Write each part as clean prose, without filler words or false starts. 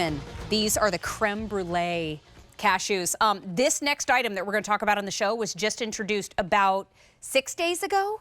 Roman, these are the creme brulee cashews. This next item that we're going to talk about on the show was just introduced about 6 days ago,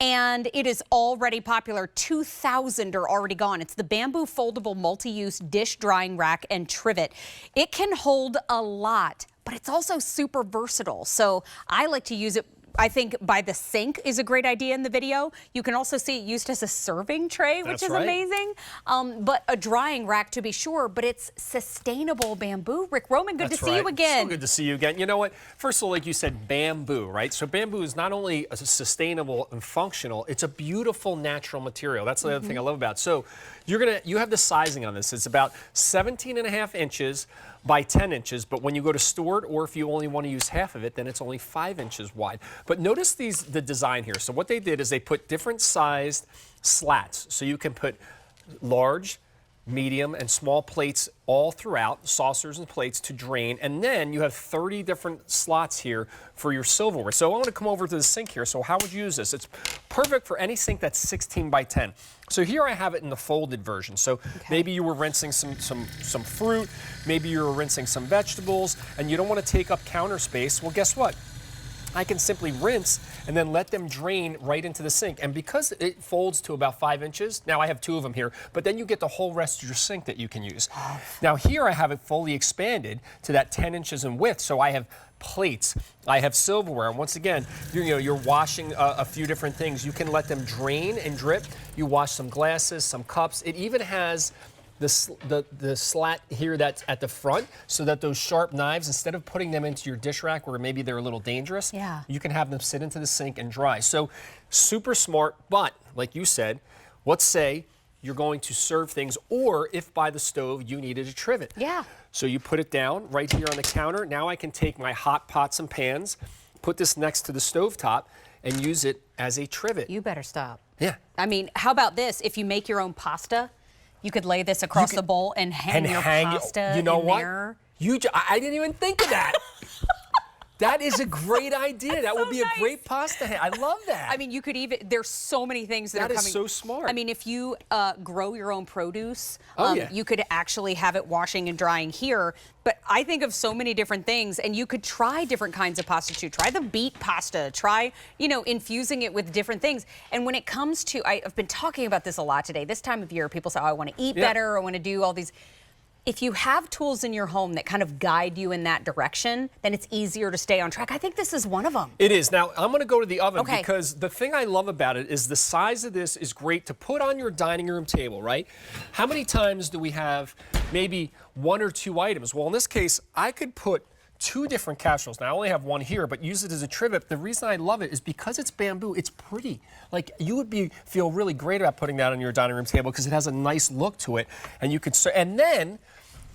and it is already popular. 2,000 are already gone. It's the bamboo foldable multi-use dish drying rack and trivet. It can hold a lot, but it's also super versatile. So I like to use it, I think, by the sink is a great idea in the video. You can also see it used as a serving tray, which is amazing. But a drying rack to be sure, but it's sustainable bamboo. Rick Roman, good to see you again. So good to see you again. You know what? First of all, like you said, bamboo, right? So bamboo is not only sustainable and functional, it's a beautiful natural material. That's the other thing I love about it. So you have the sizing on this. It's about 17.5 inches by 10 inches, but when you go to store it, or if you only want to use half of it, then it's only 5 inches wide. But notice the design here. So what they did is they put different sized slats. So you can put large, medium, and small plates all throughout, saucers and plates to drain, and then you have 30 different slots here for your silverware. So I want to come over to the sink here. So how would you use this? It's perfect for any sink that's 16 by 10. So here I have it in the folded version. So maybe you were rinsing some fruit, maybe you were rinsing some vegetables, and you don't want to take up counter space. Well, guess what? I can simply rinse and then let them drain right into the sink. And because it folds to about 5 inches, now I have 2 of them here, but then you get the whole rest of your sink that you can use. Now here I have it fully expanded to that 10 inches in width, so I have plates, I have silverware, and once again, you're washing a few different things. You can let them drain and drip. You wash some glasses, some cups. It even has the slat here that's at the front, so that those sharp knives, instead of putting them into your dish rack where maybe they're a little dangerous, you can have them sit into the sink and dry. So super smart, but like you said, let's say you're going to serve things, or if by the stove you needed a trivet. So you put it down right here on the counter. Now I can take my hot pots and pans, put this next to the stovetop, and use it as a trivet. You better stop. Yeah. I mean, how about this? If you make your own pasta, you could lay this across the bowl and hang your pasta you know in what? there. I didn't even think of that. That is a great idea. That would be a great pasta hang. I love that. I mean, you could even, there's so many things that are coming. That is so smart. I mean, if you grow your own produce, yeah, you could actually have it washing and drying here. But I think of so many different things, and you could try different kinds of pasta too. Try the beet pasta. Try, infusing it with different things. And when it comes to, I've been talking about this a lot today. This time of year, people say, oh, I want to eat better. I want to do all these. If you have tools in your home that kind of guide you in that direction, then it's easier to stay on track. I think this is one of them. It is. Now, I'm going to go to the oven because the thing I love about it is the size of this is great to put on your dining room table, right? How many times do we have maybe 1 or 2 items? Well, in this case, I could put 2 different casseroles. Now, I only have 1 here, but use it as a trivet. The reason I love it is because it's bamboo, it's pretty. Like, you would feel really great about putting that on your dining room table because it has a nice look to it. And you could, and then,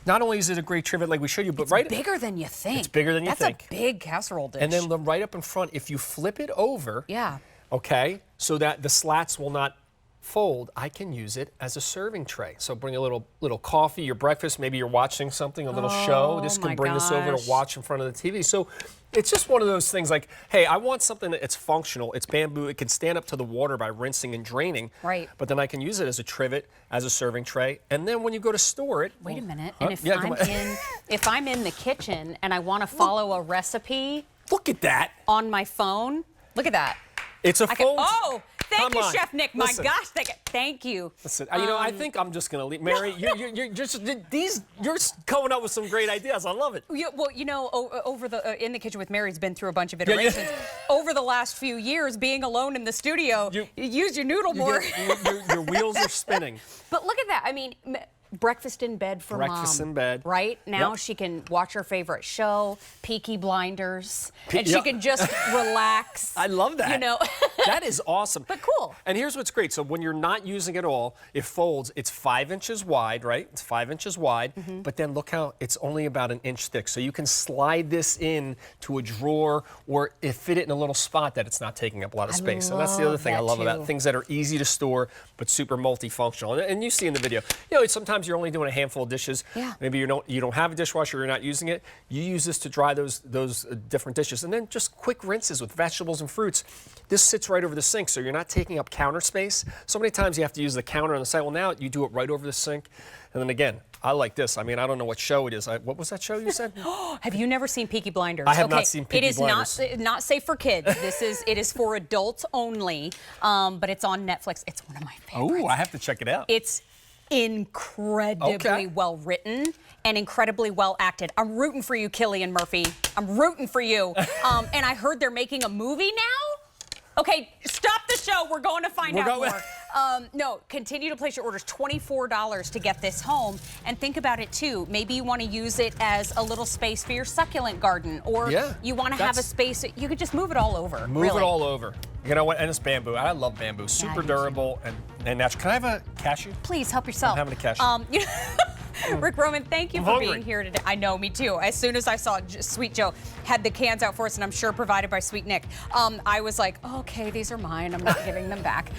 not only is it a great trivet like we showed you, but it's bigger than you think. It's bigger than you think. That's a big casserole dish. And then right up in front, if you flip it over, okay, so that the slats will not fold, I can use it as a serving tray. So bring a little coffee, your breakfast, maybe you're watching something, a little show. This can bring this over to watch in front of the TV. So it's just one of those things like, hey, I want something that's functional. It's bamboo. It can stand up to the water by rinsing and draining. Right. But then I can use it as a trivet, as a serving tray. And then when you go to store it. Wait a minute. And if I'm in the kitchen and I want to follow a recipe. Look at that. On my phone. Look at that. It's a phone. Thank you, Chef Nick. My gosh, thank you. Listen, I think I'm just going to leave. Mary, you're coming up with some great ideas. I love it. Well, over in the kitchen with Mary's been through a bunch of iterations. Over the last few years, being alone in the studio, you use your noodle more. Your wheels are spinning. But look at that. I mean, breakfast in bed for Mom. Breakfast in bed. Right? Now she can watch her favorite show, Peaky Blinders, and she can just relax. I love that. That is awesome. But cool. And here's what's great. So when you're not using it all, it folds. It's 5 inches wide, right? It's 5 inches wide. But then look how it's only about 1 inch thick. So you can slide this in to a drawer or fit it in a little spot that it's not taking up a lot of space. And that's the other thing I love about things that are easy to store but super multifunctional. And you see in the video, sometimes sometimes you're only doing a handful of dishes. Yeah. Maybe you don't have a dishwasher, you're not using it. You use this to dry those different dishes, and then just quick rinses with vegetables and fruits. This sits right over the sink, so you're not taking up counter space. So many times you have to use the counter on the side. Well, now you do it right over the sink, and then again, I like this. I mean, I don't know what show it is. What was that show you said? Have you never seen Peaky Blinders? I have not seen Peaky Blinders. It is not safe for kids. It is for adults only, but it's on Netflix. It's one of my favorites. Oh, I have to check it out. It's incredibly well written and incredibly well acted. I'm rooting for you, Cillian Murphy. I'm rooting for you. And I heard they're making a movie now. Okay, stop the show. We're going to find out more. No, continue to place your orders. $24 to get this home. And think about it, too. Maybe you want to use it as a little space for your succulent garden. Or you want to have a space. You could just move it all over. Move it all over. You know what? And it's bamboo. I love bamboo. Super durable and natural. Can I have a cashew? Please, help yourself. I'm having a cashew. Rick Roman, thank you for being here today. I know, me too. As soon as I saw Sweet Joe had the cans out for us, and I'm sure provided by Sweet Nick, I was like, okay, these are mine. I'm not giving them back.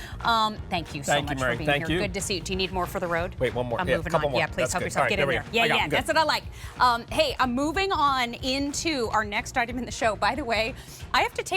Thank you so much for being here. Good to see you. Do you need more for the road? Wait, one more. I'm moving on. More. Yeah, please help yourself. Get in there. Yeah, that's what I like. Hey, I'm moving on into our next item in the show. By the way, I have to take